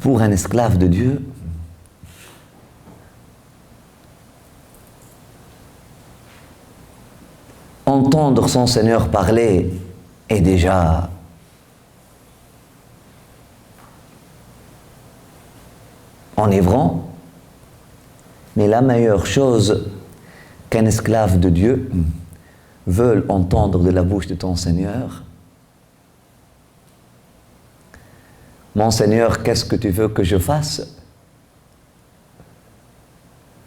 Pour un esclave de Dieu, entendre son Seigneur parler est déjà enivrant, mais la meilleure chose qu'un esclave de Dieu veuille entendre de la bouche de ton Seigneur: mon Seigneur, qu'est-ce que tu veux que je fasse?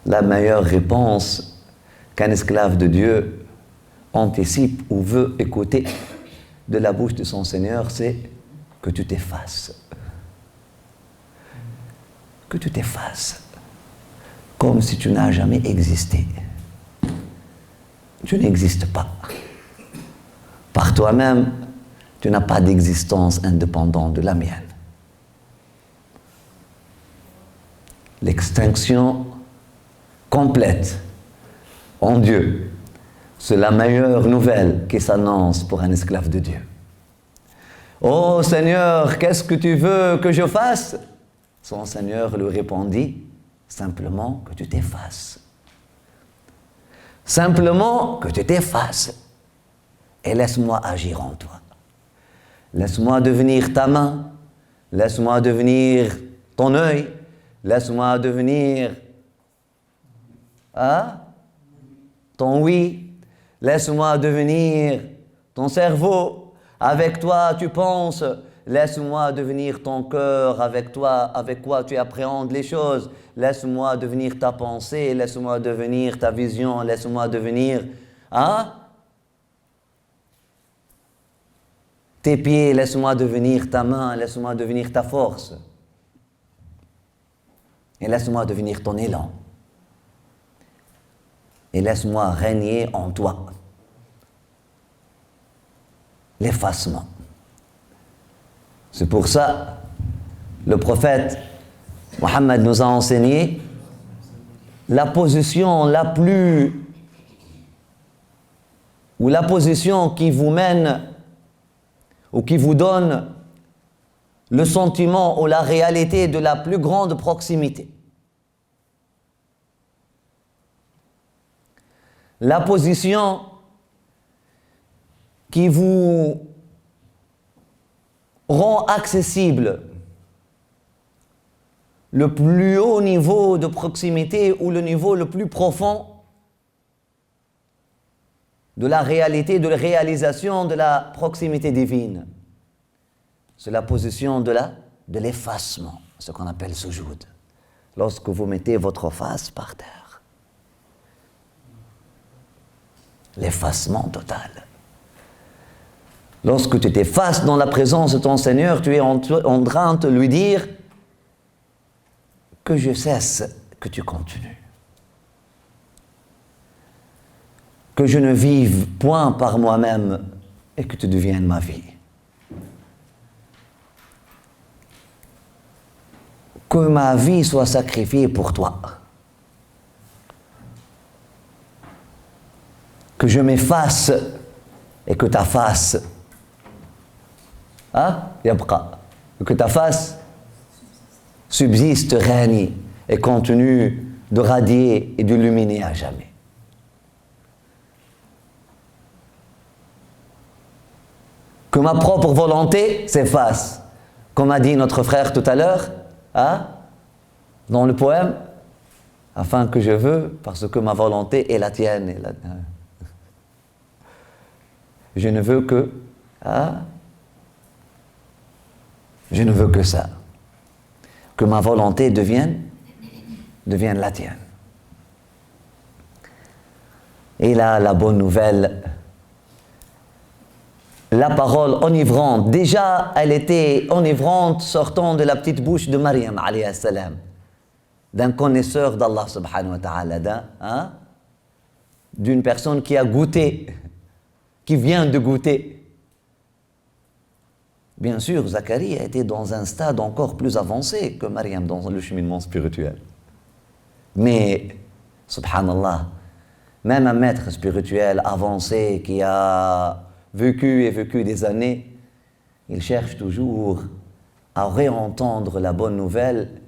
La meilleure réponse qu'un esclave de Dieu anticipe ou veut écouter de la bouche de son Seigneur, c'est que tu t'effaces. Que tu t'effaces, comme si tu n'as jamais existé. Tu n'existes pas. Par toi-même, tu n'as pas d'existence indépendante de la mienne. L'extinction complète en Dieu, c'est la meilleure nouvelle qui s'annonce pour un esclave de Dieu. Oh Seigneur, qu'est-ce que tu veux que je fasse? Son Seigneur lui répondit: simplement que tu t'effaces. Simplement que tu t'effaces et laisse-moi agir en toi. Laisse-moi devenir ta main, laisse-moi devenir ton œil, laisse-moi devenir ton oui, laisse-moi devenir ton cerveau, avec toi tu penses, laisse-moi devenir ton cœur, avec toi, avec quoi tu appréhendes les choses, laisse-moi devenir ta pensée, laisse-moi devenir ta vision, laisse-moi devenir tes pieds, laisse-moi devenir ta main, laisse-moi devenir ta force. Et laisse-moi devenir ton élan. Et laisse-moi régner en toi. L'effacement. C'est pour ça, le prophète Mohammed nous a enseigné la position la plus, ou la position qui vous mène, ou qui vous donne le sentiment ou la réalité de la plus grande proximité. La position qui vous rend accessible le plus haut niveau de proximité ou le niveau le plus profond de la réalité, de la réalisation de la proximité divine. C'est la position de l'effacement, ce qu'on appelle soujoud. Lorsque vous mettez votre face par terre. L'effacement total. Lorsque tu t'effaces dans la présence de ton Seigneur, tu es en train de lui dire que je cesse, que tu continues. Que je ne vive point par moi-même et que tu deviennes ma vie. Que ma vie soit sacrifiée pour toi. Que je m'efface et que ta face, que ta face subsiste, règne et continue de radier et d'illuminer à jamais. Que ma propre volonté s'efface, comme a dit notre frère tout à l'heure, dans le poème, afin que je veux, parce que ma volonté est la tienne. Je ne veux que, je ne veux que ça. Que ma volonté devienne la tienne. Et là, la bonne nouvelle, la parole enivrante, déjà elle était enivrante sortant de la petite bouche de Maryam, alayhi salam, d'un connaisseur d'Allah subhanahu wa ta'ala, d'une personne qui a goûté, qui vient de goûter. Bien sûr, Zacharie a été dans un stade encore plus avancé que Maryam dans le cheminement spirituel. Mais, subhanallah, même un maître spirituel avancé qui a vécu des années, il cherche toujours à réentendre la bonne nouvelle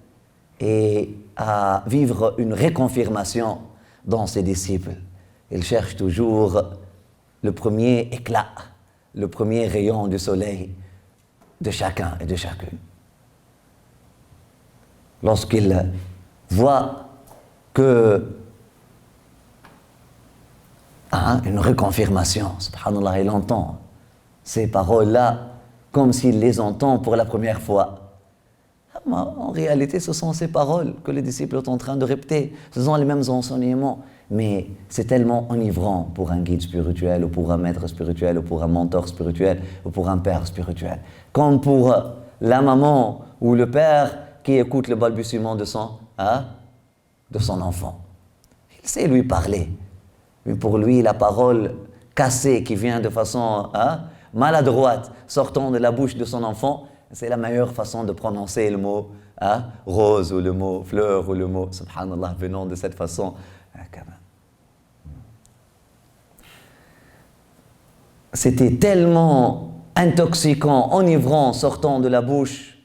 et à vivre une réconfirmation dans ses disciples. Il cherche toujours le premier éclat, le premier rayon du soleil de chacun et de chacune. Lorsqu'il voit que une reconfirmation, subhanallah, il entend ces paroles-là comme s'il les entend pour la première fois. En réalité, ce sont ces paroles que les disciples sont en train de répéter. Ce sont les mêmes enseignements. Mais c'est tellement enivrant pour un guide spirituel, ou pour un maître spirituel, ou pour un mentor spirituel, ou pour un père spirituel. Comme pour la maman ou le père qui écoute le balbutiement de son enfant. Il sait lui parler. Mais pour lui, la parole cassée qui vient de façon maladroite, sortant de la bouche de son enfant, c'est la meilleure façon de prononcer le mot rose ou le mot fleur ou le mot subhanallah venant de cette façon. C'était tellement intoxiquant, enivrant, sortant de la bouche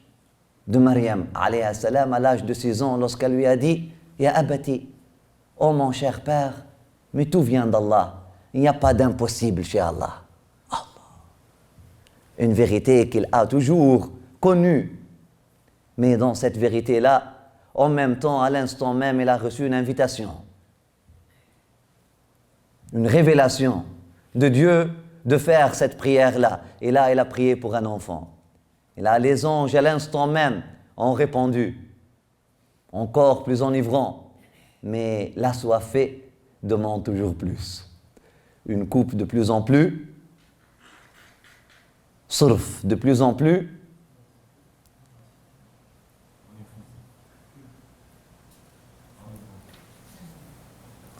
de Maryam, alayhi salam, à l'âge de 6 ans, lorsqu'elle lui a dit « Ya abati, oh mon cher père, mais tout vient d'Allah. Il n'y a pas d'impossible chez Allah. » Une vérité qu'il a toujours connue. Mais dans cette vérité-là, en même temps, à l'instant même, il a reçu une invitation. Une révélation de Dieu de faire cette prière-là. Et là, il a prié pour un enfant. Et là, les anges, à l'instant même, ont répondu. Encore plus enivrant. Mais l'assoiffé demande toujours plus. Une coupe de plus en plus surf, de plus en plus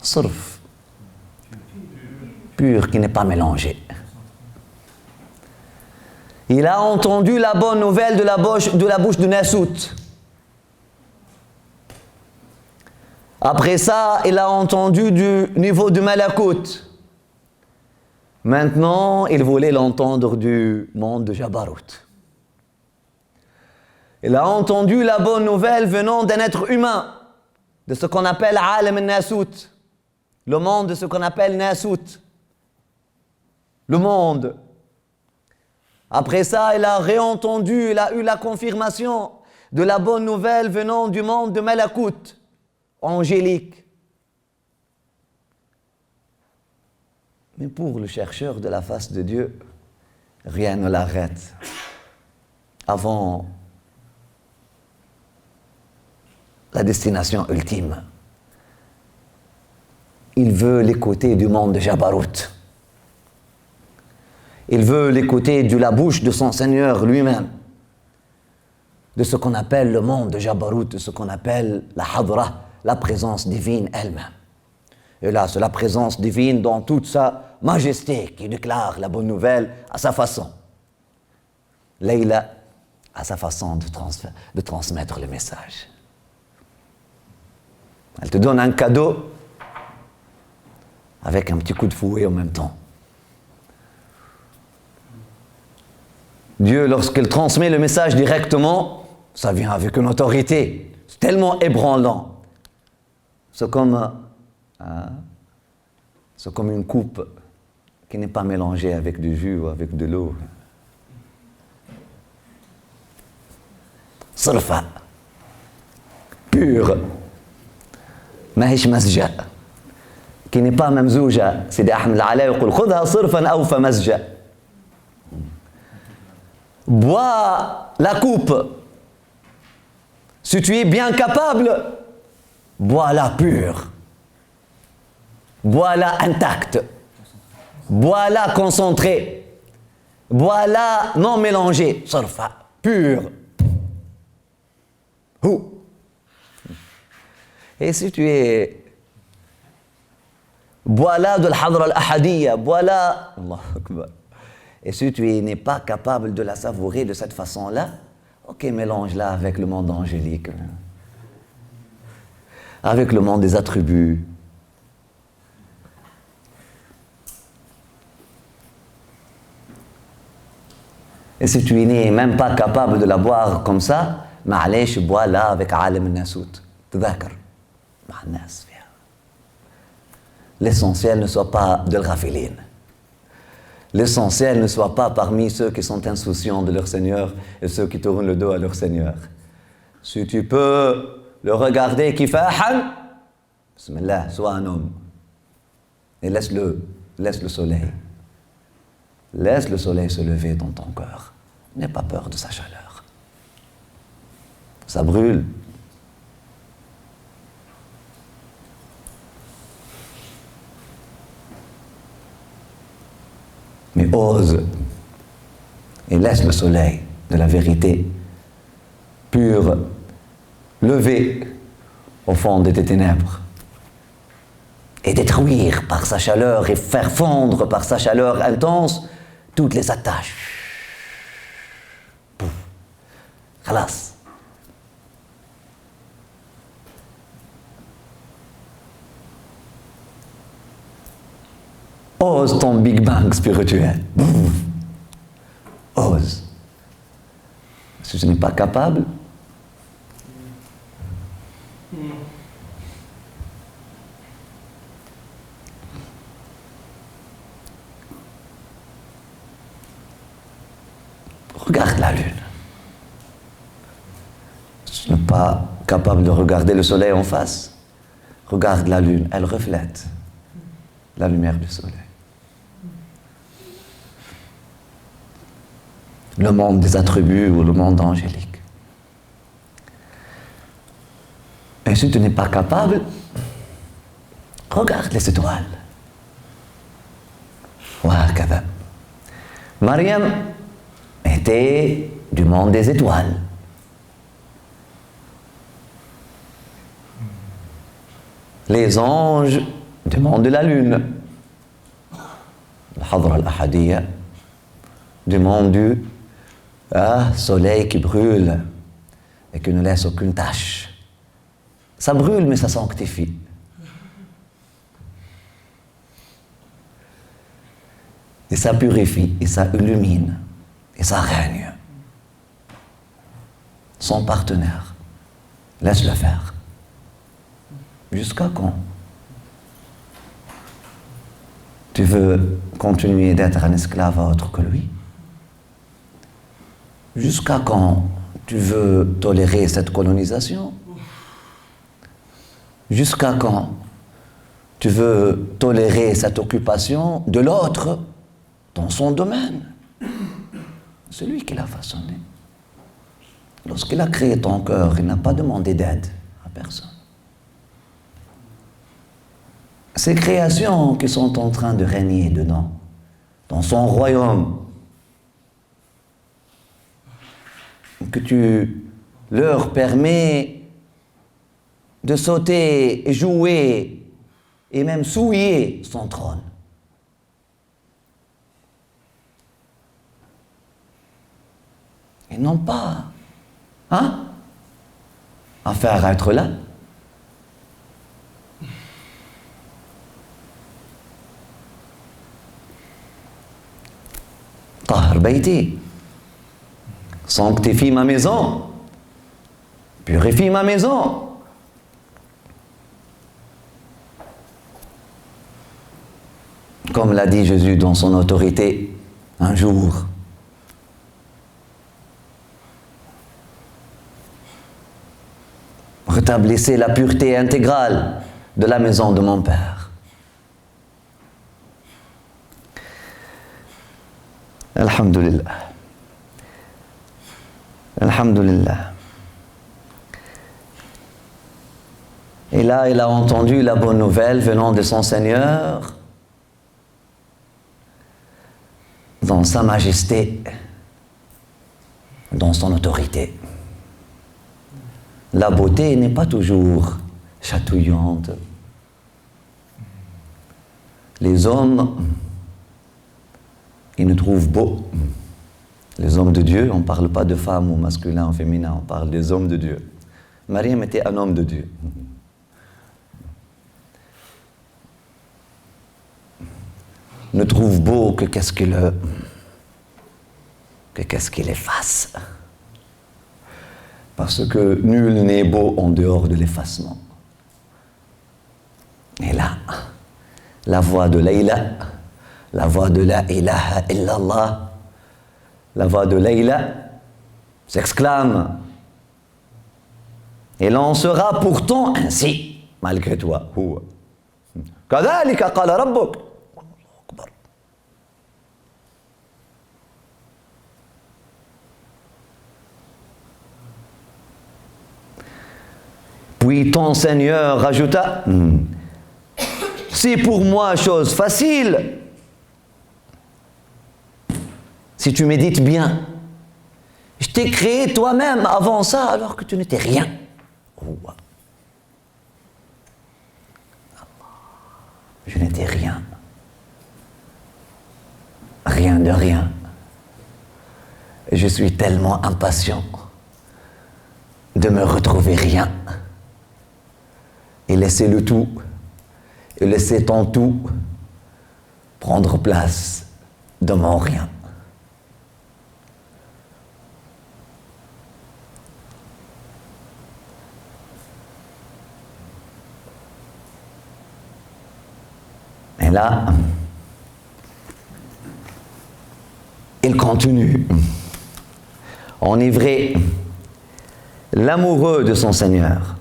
surf, pur, qui n'est pas mélangé. Il a entendu la bonne nouvelle de la bouche de Nassout. Après ça, il a entendu du niveau de Malakout. Maintenant, il voulait l'entendre du monde de Jabarut. Il a entendu la bonne nouvelle venant d'un être humain, de ce qu'on appelle Alam al-Nassout, le monde de ce qu'on appelle Nassout, le monde. Après ça, il a réentendu, il a eu la confirmation de la bonne nouvelle venant du monde de Malakout, angélique. Mais pour le chercheur de la face de Dieu, rien ne l'arrête. Avant la destination ultime, il veut l'écouter du monde de Jabarut. Il veut l'écouter de la bouche de son Seigneur lui-même, de ce qu'on appelle le monde de Jabarut, de ce qu'on appelle la Hadra, la présence divine elle-même. Et là, c'est la présence divine dans toute sa majesté qui déclare la bonne nouvelle à sa façon. Layla a sa façon de transmettre le message. Elle te donne un cadeau avec un petit coup de fouet en même temps. Dieu, lorsqu'il transmet le message directement, ça vient avec une autorité. C'est tellement ébranlant. C'est comme une coupe qui n'est pas mélangée avec du jus ou avec de l'eau. Sarfa, pur, mahish masja, qui n'est pas mamzouja. Sidi Ahmed al-Ala يقول خذها صرفا أو فمزجا. Bois la coupe. Si tu es bien capable, bois-la pure. Bois-la intacte. Bois-la concentrée. Bois-la non mélangée. Sarfa, pure. Et si tu es... Bois-la de l'Hadra al-Ahadiyya. Bois-la... Allah Akbar. Et si tu n'es pas capable de la savourer de cette façon-là, ok, mélange-la avec le monde angélique, avec le monde des attributs. Et si tu n'es même pas capable de la boire comme ça, معليش bois là avec عالم الناسوت. تذاكر مع الناس فيها. L'essentiel ne soit pas de l'ghafilin. L'essentiel ne soit pas parmi ceux qui sont insouciants de leur Seigneur et ceux qui tournent le dos à leur Seigneur. Si tu peux le regarder kifahan, bismillah, sois un homme. Et laisse le soleil. Laisse le soleil se lever dans ton cœur. N'aie pas peur de sa chaleur. Ça brûle. Mais ose et laisse le soleil de la vérité pure lever au fond de tes ténèbres et détruire par sa chaleur et faire fondre par sa chaleur intense toutes les attaches. Pouf. Khalas. Ose ton Big Bang spirituel. Ose. Si tu n'es pas capable, regarde la lune. Si tu n'es pas capable de regarder le soleil en face, regarde la lune, elle reflète la lumière du soleil. Le monde des attributs ou le monde angélique. Et si tu n'es pas capable, regarde les étoiles. وهكذا. Mariam était du monde des étoiles. Les anges du monde de la lune. الحضرة الأحدية du monde du soleil qui brûle et qui ne laisse aucune tache. Ça brûle mais ça sanctifie. Et ça purifie, et ça illumine, et ça règne. Son partenaire, laisse-le faire. Jusqu'à quand? Tu veux continuer d'être un esclave autre que lui? Jusqu'à quand tu veux tolérer cette colonisation? Jusqu'à quand tu veux tolérer cette occupation de l'autre dans son domaine? C'est lui qui l'a façonné. Lorsqu'il a créé ton cœur, il n'a pas demandé d'aide à personne. Ces créations qui sont en train de régner dedans, dans son royaume, que tu leur permets de sauter et jouer et même souiller son trône. Ils n'ont pas affaire à être là. Tahir bayti, sanctifie ma maison, purifie ma maison. Comme l'a dit Jésus dans son autorité un jour. Rétablissez la pureté intégrale de la maison de mon Père. Alhamdulillah. Alhamdulillah. Et là, il a entendu la bonne nouvelle venant de son Seigneur dans sa majesté, dans son autorité. La beauté n'est pas toujours chatouillante. Les hommes, ils nous trouvent beaux. Les hommes de Dieu, on ne parle pas de femmes ou masculin ou féminin, on parle des hommes de Dieu. Mariam était un homme de Dieu. Ne trouve beau que qu'est-ce qu'il que qu'est-ce qu'il efface. Parce que nul n'est beau en dehors de l'effacement. Et là, la voix de Layla, la voix de la ilaha illallah, la voix de Layla s'exclame. Et l'on sera pourtant ainsi, malgré toi. كذلك قال ربك. Puis ton Seigneur rajouta, c'est pour moi chose facile. Si tu médites bien, je t'ai créé toi-même avant ça alors que tu n'étais rien. Je n'étais rien. Rien de rien. Et je suis tellement impatient de me retrouver rien. Et laisser le tout, et laisser ton tout prendre place dans mon rien. Et là, il continue, enivré, l'amoureux de son Seigneur.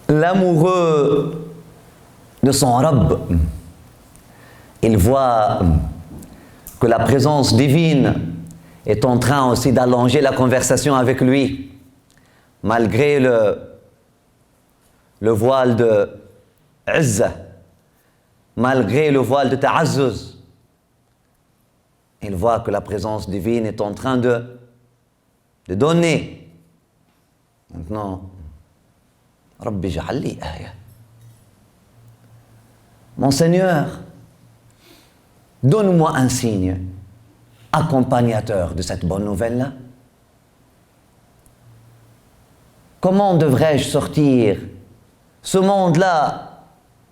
L'amoureux de son Rabb, il voit que la présence divine est en train aussi d'allonger la conversation avec lui, malgré le voile de Izza, malgré le voile de Ta'azzuz. Il voit que la présence divine est en train de donner. Maintenant, Rabbi ja'alli aya. Mon Seigneur, donne-moi un signe accompagnateur de cette bonne nouvelle-là. Comment devrais-je sortir ce monde-là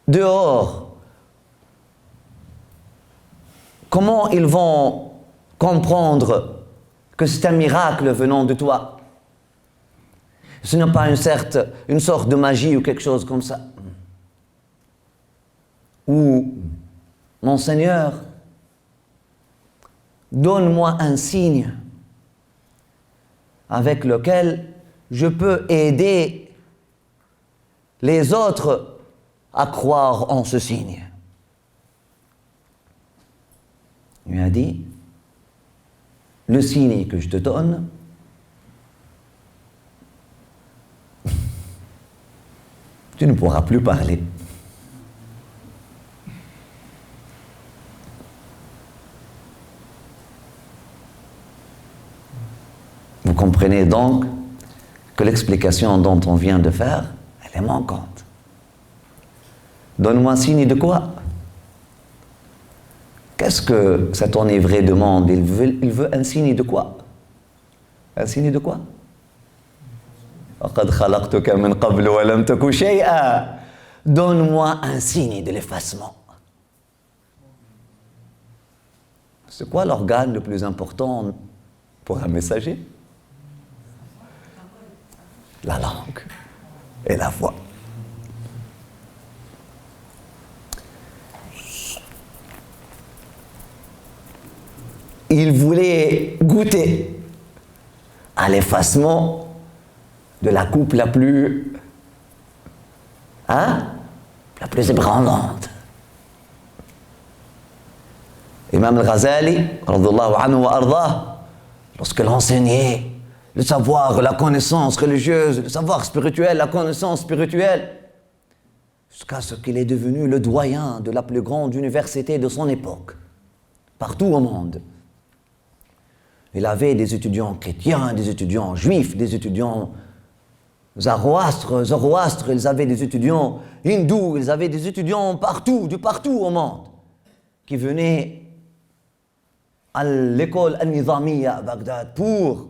dehors? Comment ils vont comprendre que c'est un miracle venant de toi? Ce n'est pas une sorte de magie ou quelque chose comme ça. Ou, mon Seigneur, donne-moi un signe avec lequel je peux aider les autres à croire en ce signe. Il lui a dit, le signe que je te donne, tu ne pourras plus parler. Vous comprenez donc que l'explication dont on vient de faire, elle est manquante. Donne-moi un signe de quoi? Qu'est-ce que cet enivré demande? Il veut un signe de quoi? Un signe de quoi? Donne-moi un signe de l'effacement. C'est quoi l'organe le plus important pour un messager? La langue et la voix. Il voulait goûter à l'effacement de la coupe la plus ébranlante. Imam al-Ghazali, radiyallahu anhu wa ardah, lorsqu'il enseignait le savoir, la connaissance religieuse, le savoir spirituel, la connaissance spirituelle, jusqu'à ce qu'il est devenu le doyen de la plus grande université de son époque, partout au monde. Il avait des étudiants chrétiens, des étudiants juifs, des étudiants zoroastres, ils avaient des étudiants hindous, ils avaient des étudiants de partout au monde, qui venaient à l'école Al-Nizamiya à Bagdad pour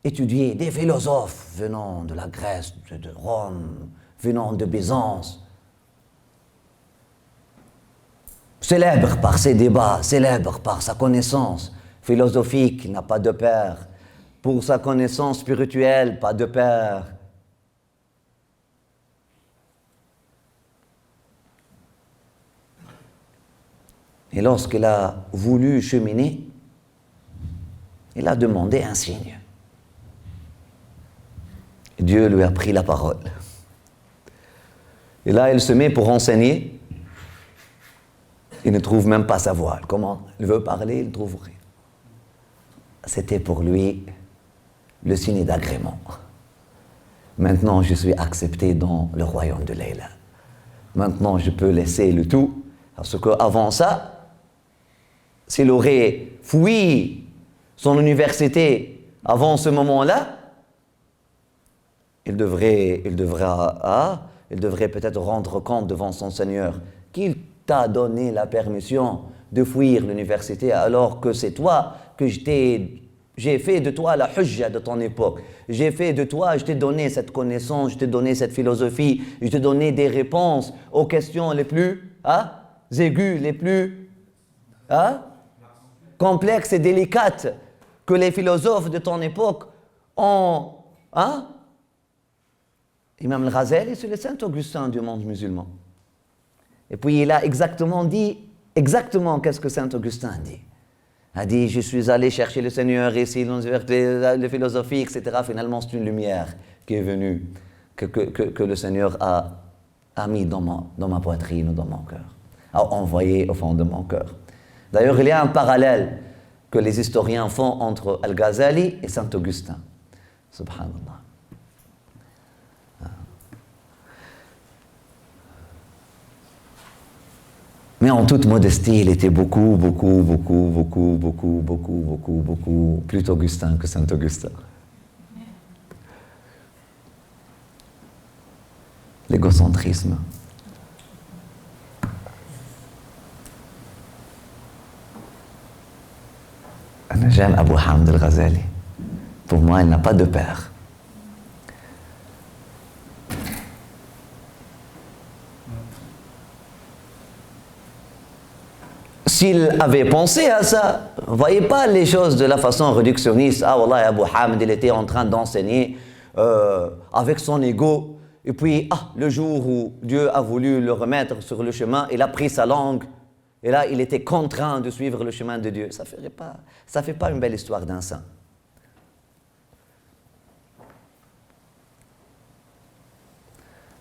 étudier des philosophes venant de la Grèce, de Rome, venant de Byzance. célèbre par ses débats, célèbre par sa connaissance philosophique, il n'a pas de père. Pour sa connaissance spirituelle, pas de père. Et lorsqu'il a voulu cheminer, il a demandé un signe. Dieu lui a pris la parole. Et là, il se met pour enseigner. Il ne trouve même pas sa voix. Comment il veut parler, il ne trouve rien. C'était pour lui le signe d'agrément. Maintenant, je suis accepté dans le royaume de Layla. Maintenant, je peux laisser le tout. Parce qu'avant ça, s'il aurait fui son université avant ce moment-là, il devrait peut-être rendre compte devant son Seigneur qu'il t'a donné la permission de fuir l'université alors que c'est toi que j'ai fait de toi la hujja de ton époque. J'ai fait de toi, je t'ai donné cette connaissance, je t'ai donné cette philosophie, je t'ai donné des réponses aux questions les plus aiguës, les plus complexes et délicates que les philosophes de ton époque ont. Imam al-Ghazali, c'est le Saint-Augustin du monde musulman. Et puis il a dit exactement qu'est-ce que Saint-Augustin dit. Il a dit, je suis allé chercher le Seigneur ici, la philosophie, etc. Finalement, c'est une lumière qui est venue, que le Seigneur a mis dans ma poitrine ou dans mon cœur, a envoyé au fond de mon cœur. D'ailleurs, il y a un parallèle que les historiens font entre Al-Ghazali et Saint-Augustin. Subhanallah. Mais en toute modestie, il était beaucoup plus Augustin que Saint-Augustin. L'égocentrisme. J'aime Abu Hamd al-Ghazali. Pour moi, il n'a pas de père. S'il avait pensé à ça, ne voyez pas les choses de la façon réductionniste. Ah, wallah, Abu Hamd, il était en train d'enseigner avec son ego. Et puis, le jour où Dieu a voulu le remettre sur le chemin, il a pris sa langue. Et là, il était contraint de suivre le chemin de Dieu. Ça ne fait pas une belle histoire d'un saint.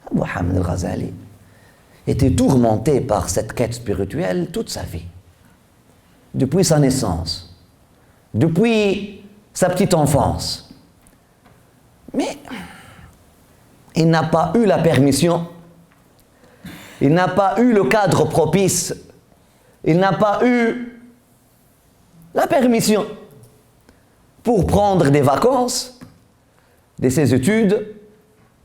Abu Hamd al-Ghazali était tourmenté par cette quête spirituelle toute sa vie. Depuis sa naissance, depuis sa petite enfance. Mais il n'a pas eu la permission, il n'a pas eu le cadre propice, il n'a pas eu la permission pour prendre des vacances de ses études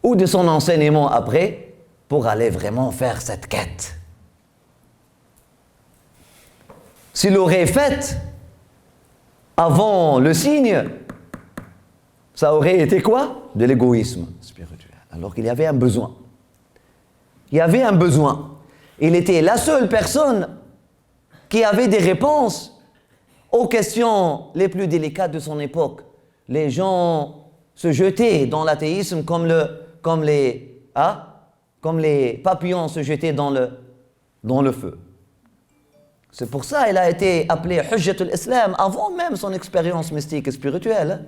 ou de son enseignement après pour aller vraiment faire cette quête. S'il l'aurait fait avant le signe, ça aurait été quoi? De l'égoïsme spirituel. Alors qu'il y avait un besoin. Il y avait un besoin. Il était la seule personne qui avait des réponses aux questions les plus délicates de son époque. Les gens se jetaient dans l'athéisme comme les papillons se jetaient dans le feu. C'est pour ça qu'il a été appelé Hujjatul Islam avant même son expérience mystique et spirituelle.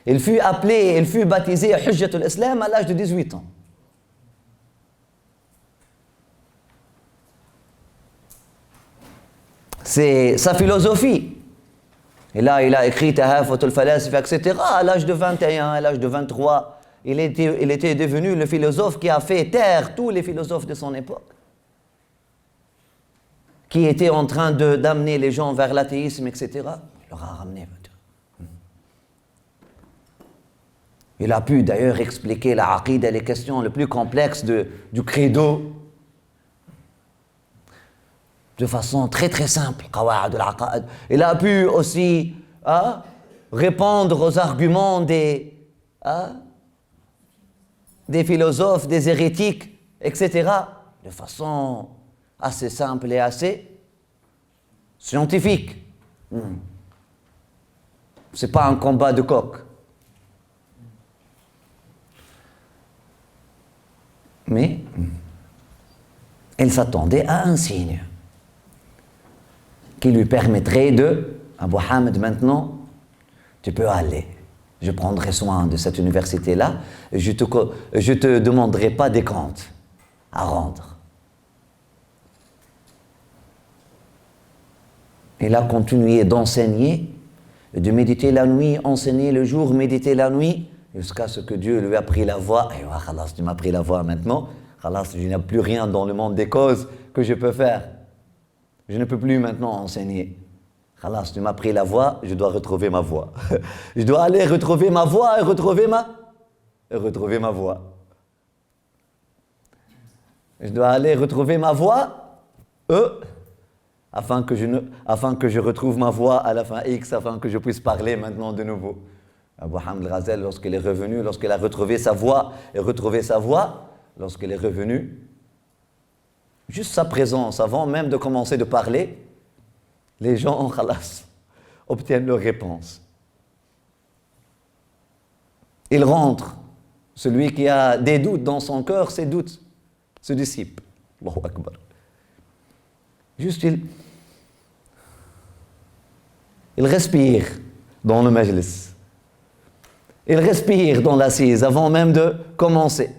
Il fut baptisé Hujjatul Islam à l'âge de 18 ans. C'est sa philosophie. Et là, il a écrit Tahafutul Falasifa, etc. À l'âge de 21, à l'âge de 23, il était devenu le philosophe qui a fait taire tous les philosophes de son époque, qui était en train d'amener les gens vers l'athéisme, etc. Il leur a ramené. Il a pu d'ailleurs expliquer la aqida, les questions les plus complexes du credo, de façon très très simple. Il a pu aussi répondre aux arguments des philosophes, des hérétiques, etc. de façon assez simple et assez scientifique. C'est pas un combat de coq. Mais elle s'attendait à un signe qui lui permettrait de, Abu Hamid, maintenant, tu peux aller. Je prendrai soin de cette université-là et je te demanderai pas des comptes à rendre. Il a continué d'enseigner, de méditer la nuit, enseigner le jour, méditer la nuit, jusqu'à ce que Dieu lui a pris la voix. Et khalas, tu m'as pris la voix maintenant. Khalas, je n'ai plus rien dans le monde des causes que je peux faire. Je ne peux plus maintenant enseigner. Khalas, tu m'as pris la voix, je dois retrouver ma voix. Je dois aller retrouver ma voix et retrouver ma voix. Je dois aller retrouver ma voix, afin que je retrouve ma voix à la fin X, afin que je puisse parler maintenant de nouveau. Abu Hamid al-Ghazali, lorsqu'elle est revenue, lorsqu'elle a retrouvé sa voix et retrouvé sa voix, lorsqu'elle est revenue, juste sa présence, avant même de commencer de parler, les gens, khalas, obtiennent leur réponse. Il rentre. Celui qui a des doutes dans son cœur, ses doutes se dissipent. Allahu Akbar. Juste, il respire dans le majlis. Il respire dans l'assise avant même de commencer.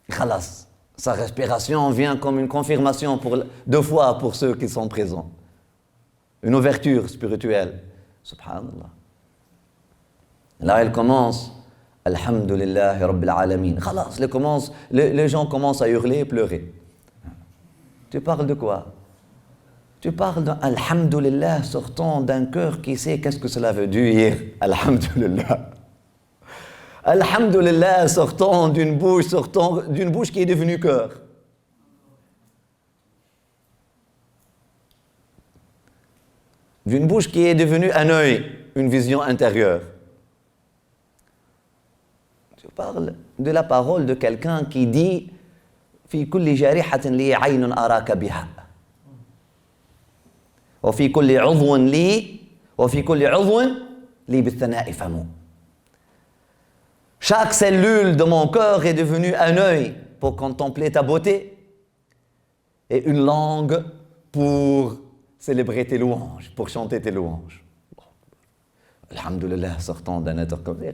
Khalas. Sa respiration vient comme une confirmation deux fois pour ceux qui sont présents. Une ouverture spirituelle. Subhanallah. Là, elle commence. Alhamdulillah Rabbil Alamin. Khalas, les gens commencent à hurler et pleurer. Tu parles de quoi? Tu parles d'Alhamdulillah sortant d'un cœur qui sait qu'est-ce que cela veut dire. Alhamdulillah. Alhamdulillah sortant d'une bouche qui est devenue cœur. D'une bouche qui est devenue un œil, une vision intérieure. Je parle de la parole de quelqu'un qui dit في كل جارحة لي عين أراك بها وفي كل عضو لي بالثناء فم. Chaque cellule de mon cœur est devenue un œil pour contempler ta beauté et une langue pour célébrer tes louanges, pour chanter tes louanges. Alhamdulillah, sortant d'un être comme ça,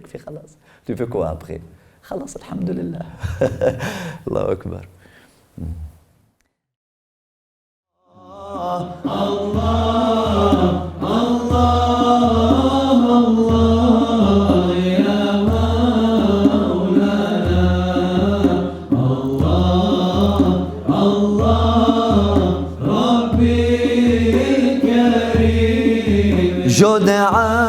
tu fais quoi après? Khalas, alhamdulillah. Allahu Akbar. Allah, Allah, Allah, ya Maulana. Allah, Allah, Rabbil Karim. Jod alayna.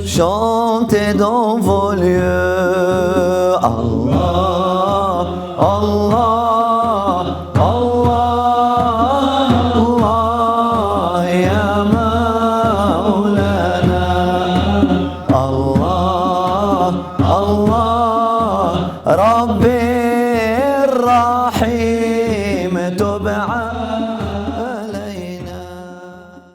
Chantez dans vos lieux, Allah, Allah, Allah, Allah, ya Maulana, Allah, Allah, Rabbi.